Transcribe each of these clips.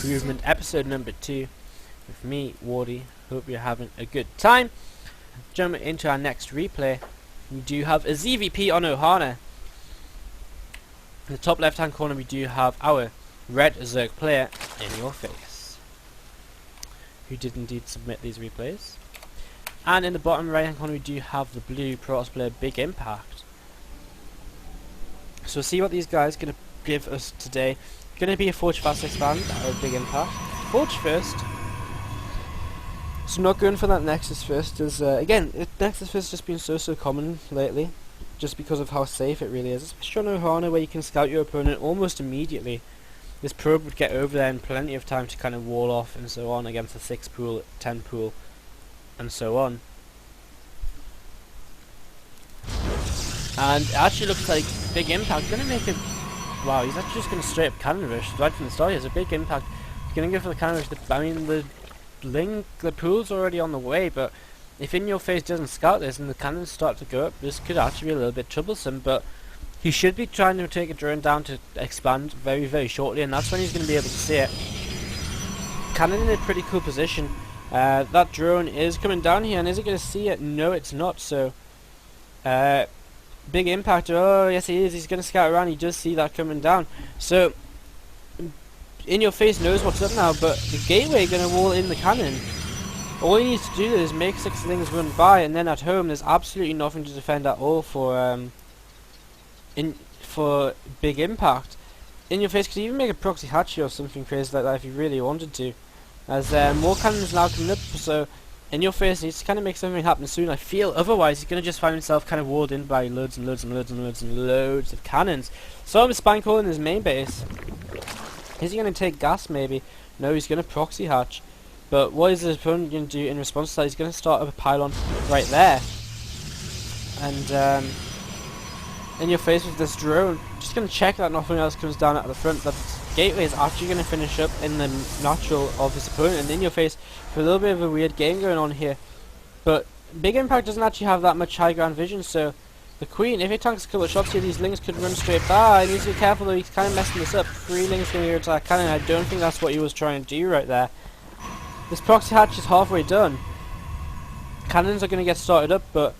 Improvement, episode number 2, with me, Wardí. Hope you're having a good time. Jumping into our next replay, we do have a ZvP on Ohana. In the top left hand corner we do have our red Zerg player, InYourFace, who did indeed submit these replays. And in the bottom right hand corner we do have the blue Protoss player, Bigimpact. So see what these guys are going to give us today. Going to be a Forge Fast Expand or Bigimpact. Forge first. So not going for that Nexus first, as again, Nexus first has just been so common lately, just because of how safe it really is. Especially on Ohana, where you can scout your opponent almost immediately. This probe would get over there in plenty of time to kind of wall off and so on against a 6 pool, 10 pool, and so on. And it actually looks like Bigimpact going to make a... Wow, he's actually just going to straight up cannon rush right from the start. He has a Bigimpact. He's going to go for the cannon rush. I mean, the pool's already on the way, but if InYourFace doesn't scout this and the cannons start to go up, this could actually be a little bit troublesome. But he should be trying to take a drone down to expand very shortly, and that's when he's going to be able to see it. Cannon in a pretty cool position. That drone is coming down here, and is it going to see it? No, it's not. So Bigimpact, oh yes he is, he's going to scout around. He does see that coming down, so InYourFace knows what's up now, but the gateway is going to wall in the cannon. All he needs to do is make 6 things run by, and then at home there's absolutely nothing to defend at all for Bigimpact. InYourFace could even make a proxy hatchery or something crazy like that if he really wanted to, as more cannons now coming up. So InYourFace needs to kind of make something happen soon, I feel. Otherwise he's going to just find himself kind of walled in by loads of cannons. So I'm spam calling his main base. Is he going to take gas maybe? No, he's going to proxy hatch. But what is his opponent going to do in response to that? He's going to start up a pylon right there. And InYourFace with this drone, just going to check that nothing else comes down at the front. That gateway is actually going to finish up in the natural of his opponent. And InYourFace for a little bit of a weird game going on here. But Bigimpact doesn't actually have that much high ground vision, so the Queen, if he tanks a couple of shots here, these Lings could run straight by. He needs to be careful though, he's kind of messing this up. 3 Lings going to go to that cannon. I don't think that's what he was trying to do right there. This proxy hatch is halfway done. Cannons are going to get started up, but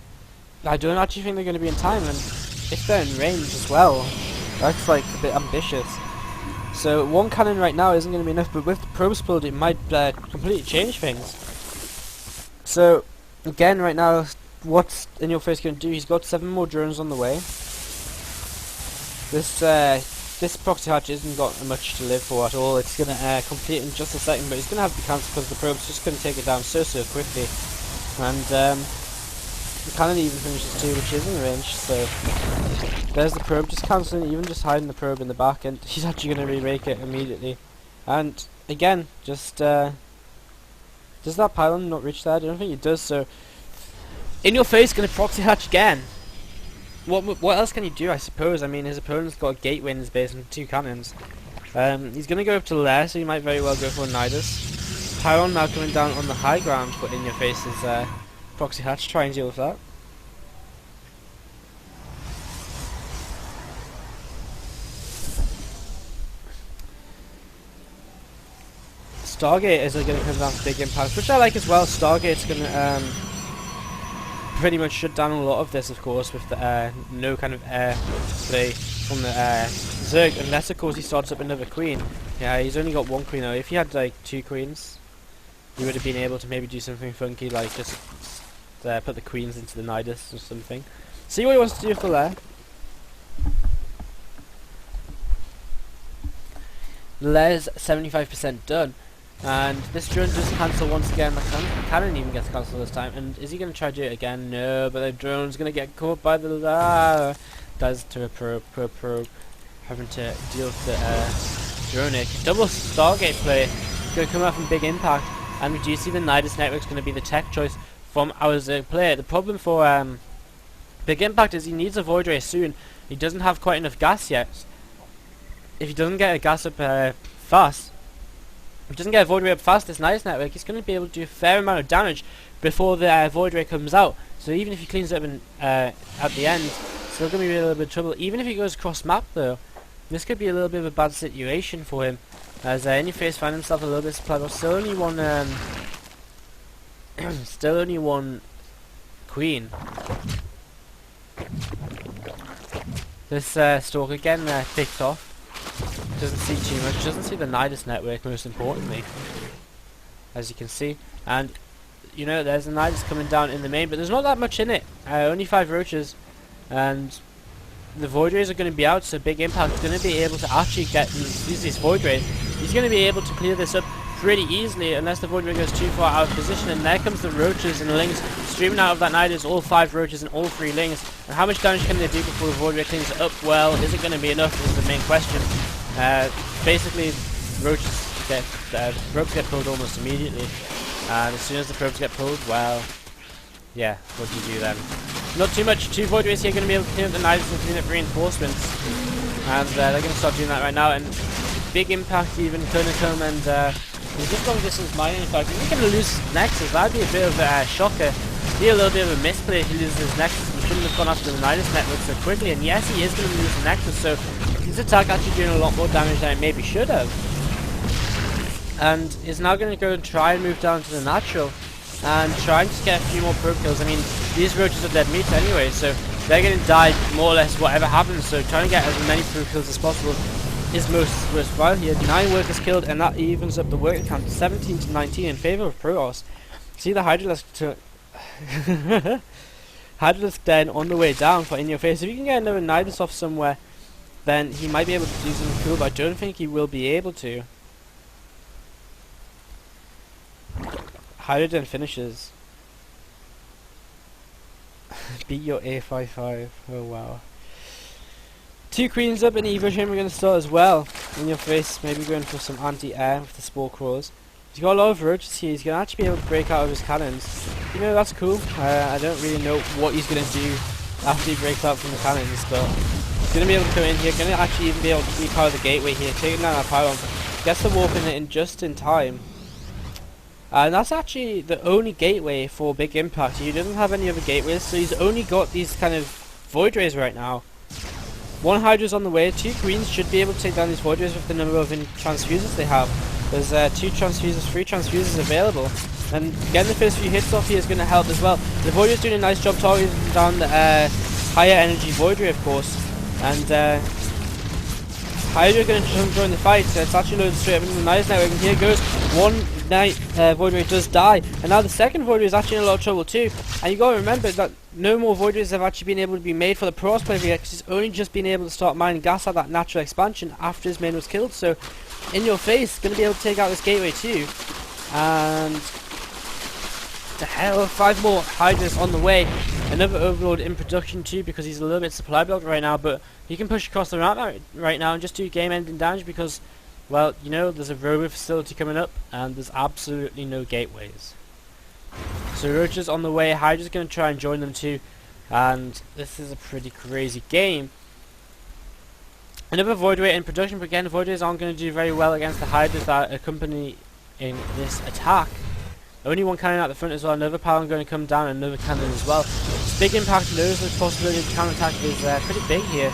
I don't actually think they're going to be in time, and if they're in range as well, that's like a bit ambitious. So 1 cannon right now isn't going to be enough, but with the probes pulled it might completely change things. So again right now, what's InYourFace going to do? He's got 7 more drones on the way. This proxy hatch isn't got much to live for at all. It's going to complete in just a second, but he's going to have to cancel because the probe's just going to take it down so quickly. And the cannon even finishes too, which is in range. So there's the probe just cancelling, even just hiding the probe in the back, and he's actually going to re-rake it immediately. And again, just does that pylon not reach there? I don't think it does. So InYourFace going to proxy hatch again. What else can he do, I suppose? I mean, his opponent's got a gateway in his base and 2 cannons. He's going to go up to there, so he might very well go for a Nidus. Pylon now coming down on the high ground, but InYourFace's proxy hatch, try and deal with that. Stargate is going to come down to Bigimpact, which I like as well. Stargate's going to pretty much shut down a lot of this, of course, with the no kind of air play from the Zerg, unless of course he starts up another queen. Yeah, he's only got 1 queen though. If he had like 2 queens, he would have been able to maybe do something funky, like just put the queens into the Nidus or something. See what he wants to do for there. Lair's 75% done. And this drone does cancel once again. The cannon even gets cancelled this time. And is he going to try to do it again? No, but the drone's going to get caught by the... does to a probe. Having to deal with the drone. Double Stargate play. Going to come out from Bigimpact. And we do see the Nidus network's going to be the tech choice from our Zerg player. The problem for Bigimpact is he needs a Void Ray soon. He doesn't have quite enough gas yet. If he doesn't get a gas up fast, if he doesn't get a Void Ray up fast, this Nidus network, he's going to be able to do a fair amount of damage before the Void Ray comes out. So even if he cleans it up at the end, still going to be a little bit of trouble. Even if he goes cross map though, this could be a little bit of a bad situation for him. As InYourFace found himself a little bit supplied, but still only one, still only one queen. This stalk again picked off. Doesn't see too much. Doesn't see the Nidus network, most importantly, as you can see. And you know, there's a Nidus coming down in the main, but there's not that much in it. Only 5 roaches, and the Void Rays are going to be out, so Big Impact is going to be able to actually use these Void Rays. He's going to be able to clear this up pretty easily, unless the Void Ray goes too far out of position. And there comes the roaches and lings streaming out of that Nidus, all 5 roaches and all 3 lings. And how much damage can they do before the Void Ray cleans it up? Well, is it going to be enough is the main question. Basically, probes get pulled almost immediately, and as soon as the probes get pulled, well, yeah, what do you do then? Not too much. 2 Void Rays here going to be able to clean up the Nidus and clean up reinforcements, and they're going to start doing that right now. And Big Impact even going to come and he's just long distance mining. In fact, if he's going to lose his Nexus, that'd be a bit of a shocker. Be a little bit of a misplay if he loses his Nexus. He shouldn't have gone after the Nidus network so quickly, and yes, he is going to lose the Nexus, so his attack actually doing a lot more damage than it maybe should have. And is now going to go and try and move down to the natural and try and just get a few more probe kills. I mean, these roaches are dead meat anyway, so they're going to die more or less whatever happens, so trying to get as many probe kills as possible is most worthwhile here. 9 workers killed, and that evens up the worker count 17 to 19 in favour of Protoss. See the Hydralisk to Hydralisk then on the way down for InYourFace. If you can get another Nidus off somewhere, then he might be able to do something cool, but I don't think he will be able to. Hydra then finishes. Beat your A55. Oh wow. 2 queens up, and Evo Chamber going to start as well. InYourFace maybe going for some anti-air with the spore crawlers. He's got a lot of roaches here. He's going to actually be able to break out of his cannons. You know, that's cool. I don't really know what he's going to do after he breaks out from the cannons, but he's going to be able to come in here. Going to actually even be able to repower the gateway here, taking down our pylon. Gets the warp in just in time. And that's actually the only gateway for Big Impact. He doesn't have any other gateways, so he's only got these kind of Void Rays right now. 1 Hydra's on the way. 2 Queens should be able to take down these Void Rays with the number of transfusers they have. There's 2 transfusers, 3 transfusers available. And getting the first few hits off here is going to help as well. The Void Ray's doing a nice job targeting down the higher energy Void Ray, of course. And Hydra going to join the fight. It's actually loaded straight up into the Nidus network, and here goes 1 Void Ray does die, and now the second Void Ray is actually in a lot of trouble too. And you got to remember that no more Void Rays have actually been able to be made for the Protoss player yet, because he's only just been able to start mining gas at that natural expansion after his main was killed. So InYourFace going to be able to take out this gateway too. And the hell, 5 more Hydras on the way. Another Overlord in production too, because he's a little bit supply blocked right now, but he can push across the map right now and just do game ending damage because, well, you know, there's a rover facility coming up and there's absolutely no gateways. So Roaches on the way, Hydra's going to try and join them too, and this is a pretty crazy game. Another Void Ray in production, but again, the Void Rays aren't going to do very well against the Hydras that accompany in this attack. Only 1 cannon at the front as well, another pylon going to come down, and another cannon as well. Big Impact knows the possibility of counter-attack is pretty big here.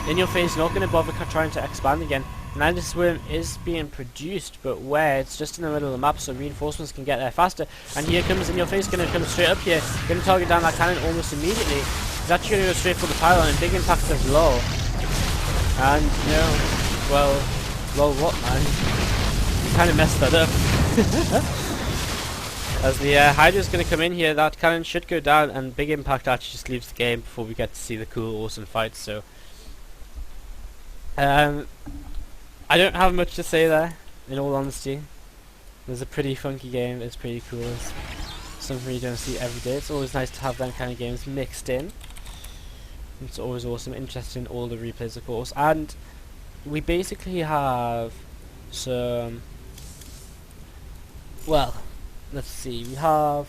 InYourFace not going to bother trying to expand again. Nidus Worm is being produced, but where? It's just in the middle of the map, so reinforcements can get there faster. And here comes InYourFace, going to come straight up here, going to target down that cannon almost immediately. He's actually going to go straight for the pylon, and Big Impact says low. And, you know, well, lol what, man? You kind of messed that up. As the Hydra's going to come in here, that cannon should go down, and Big Impact actually just leaves the game before we get to see the cool, awesome fights. So, I don't have much to say there, in all honesty. It was a pretty funky game, it's pretty cool. It's something you don't see every day. It's always nice to have them kind of games mixed in. It's always awesome, interesting, all the replays of course. And we basically have some, well, let's see, we have